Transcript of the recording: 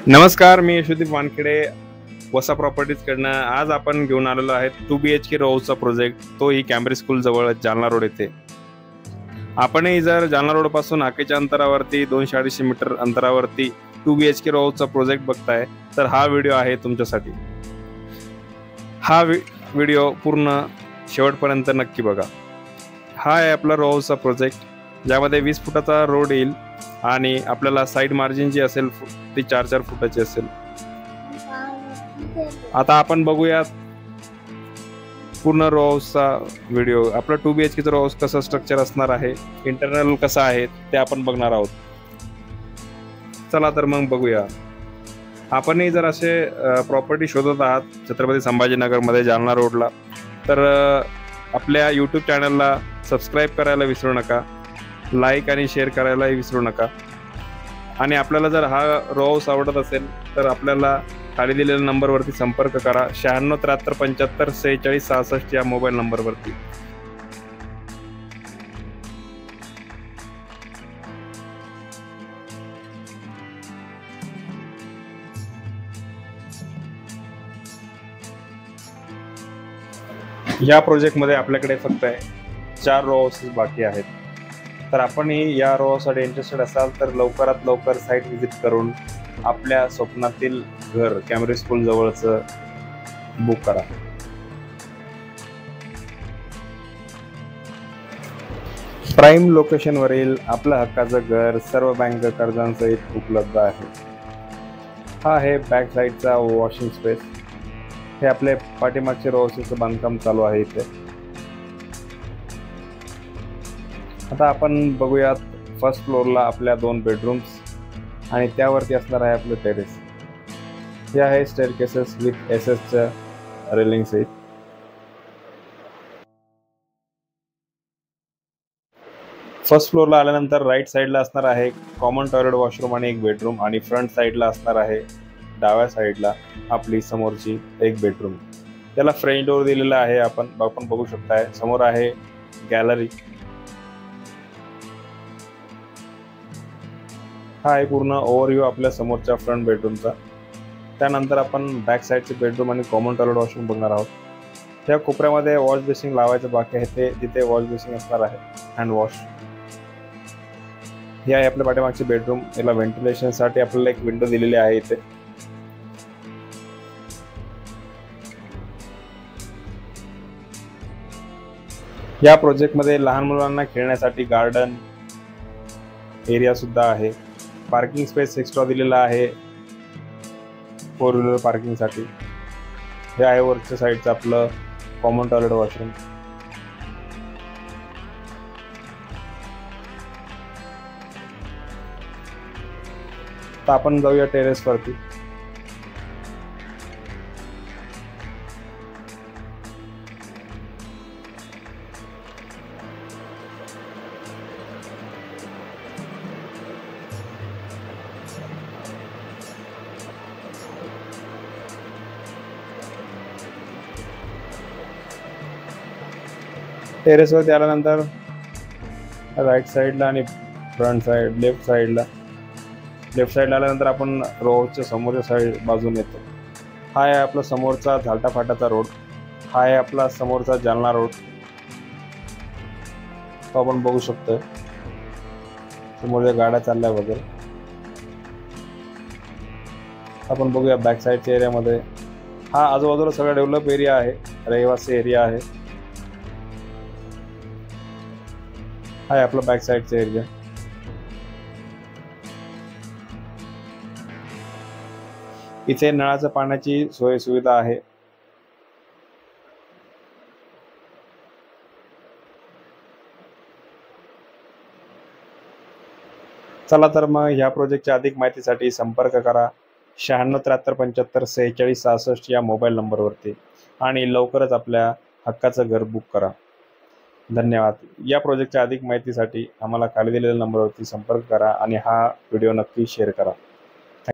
नमस्कार, मी यशोदीप वानखेडे, वसा प्रॉपर्टीजकडनं. आज आपण घेऊन आलेलो आहे 2BHK रो हाऊसचा प्रोजेक्ट, तोही कॅम्ब्रिज स्कूल जवळ जालना रोड येथे. आपणही जर जालना रोड पासून हाकेच्या अंतरावरती 200-250 मीटर अंतरावरती 2BHK रो हाऊसचा प्रोजेक्ट बघताय, तर हा व्हिडिओ आहे तुमच्यासाठी. हा व्हिडिओ पूर्ण शेवटपर्यंत नक्की बघा. हा आहे आपला रो हाऊसचा प्रोजेक्ट, ज्यामध्ये 20 फुटाचा रोड येईल आणि आपल्याला साईड मार्जिन जी असेल ती 4-4 फुटाची असेल. आता आपण बघूया पूर्ण रो हाऊसचा व्हिडिओ. आपला 2BHK रो हाऊस कसं स्ट्रक्चर असणार आहे, इंटरनल कसं आहे ते आपण बघणार आहोत. चला तर मग बघूया. आपणही जर असे प्रॉपर्टी शोधत आहात छत्रपती संभाजीनगरमध्ये जालना रोडला, तर आपल्या यूट्यूब चॅनलला सबस्क्राईब करायला विसरू नका, लाईक आणि शेअर करायलाही विसरू नका. आणि आपल्याला जर हा रो हाऊस आवडत असेल तर आपल्याला खाली दिलेल्या नंबरवरती संपर्क करा, 9673754666 या मोबाईल नंबरवरती. या प्रोजेक्टमध्ये आपल्याकडे फक्त 4 रो हाऊसेस बाकी आहेत. तर आपणही या रो हाऊससाठी इंटरेस्टेड असाल तर लवकरात लवकर साईट व्हिजिट करून आपल्या स्वप्नातील घर कॅम्ब्रिज स्कूल जवळचं बुक करा. प्राईम लोकेशनवरील आपलं हक्काचं घर सर्व बँक कर्जांसहित उपलब्ध आहे. हा आहे बॅक साईडचा वॉशिंग स्पेस. हे आपले पाठीमागचे रो हाऊसचं बांधकाम चालू आहे इथे. आता आपण बघूयात फर्स्ट फ्लोअरला आपल्या 2 बेडरूम्स आणि त्यावरती असणार आहे आपलं टेरेस. हे आहे स्टेअरकेसेस विथ एसएसच्या रेलिंग सहित. फर्स्ट फ्लोअरला आल्यानंतर राईट साईडला असणार आहे कॉमन टॉयलेट, वॉशरूम आणि एक बेडरूम, आणि फ्रंट साईडला असणार आहे डाव्या साईडला आपली समोरची एक बेडरूम. त्याला फ्रेंच डोअर दिलेला आहे. आपण बघू शकताय. समोर आहे गॅलरी. हा आहे पूर्ण ओव्हरव्ह्यू आपल्या समोरच्या फ्रंट बेडरूमचा. त्यानंतर आपण बॅक साईडचे बेडरूम आणि कॉमन टॉयलेट, वॉशरूम बघणार आहोत. त्या कोपऱ्यामध्ये वॉश बेसिंग लावायचं बाकी आहे, ते तिथे वॉश बेसिंग असणार आहे, हँड वॉश. ही आहे आपल्या पाठीमागची बेडरूम. याला व्हेंटिलेशनसाठी आपल्याला एक विंडो दिलेली आहे इथे. या प्रोजेक्टमध्ये लहान मुलांना खेळण्यासाठी गार्डन एरिया सुद्धा आहे. पार्किंग स्पेस एक्स्ट्रा दिलेला आहे 4 व्हीलर पार्किंगसाठी. हे आहे वरच्या साईडचं आपलं कॉमन टॉयलेट, वॉशरूम. तर आपण जाऊया टेरेसवरती. टेरेसवरती आल्यानंतर राईट साईडला आणि फ्रंट साईड, लेफ्ट साईडला आल्यानंतर आपण रो हाऊसच्या समोरच्या साईड बाजून येतो. हा आहे आपला समोरचा झालटा फाटाचा रोड. हा आहे आपला समोरचा जालना रोड. तो आपण बघू शकतोय. समोरच्या गाड्या चालल्या वगैरे. आपण बघूया बॅक साईडच्या एरियामध्ये. हा आजूबाजूला सगळा डेव्हलप एरिया आहे, रहिवासी एरिया आहे. हा आहे आपला बॅक साईडचा एरिया. इथे नळाच्या पाण्याची सोय सुविधा आहे. चला तर मग ह्या प्रोजेक्टच्या अधिक माहितीसाठी संपर्क करा 9673754666 या मोबाईल नंबरवरती आणि लवकरच आपल्या हक्काचं घर बुक करा. धन्यवाद. या प्रोजेक्टच्या अधिक माहितीसाठी आम्हाला खाली दिलेल्या नंबरवरती संपर्क करा आणि हा व्हिडिओ नक्की शेअर करा.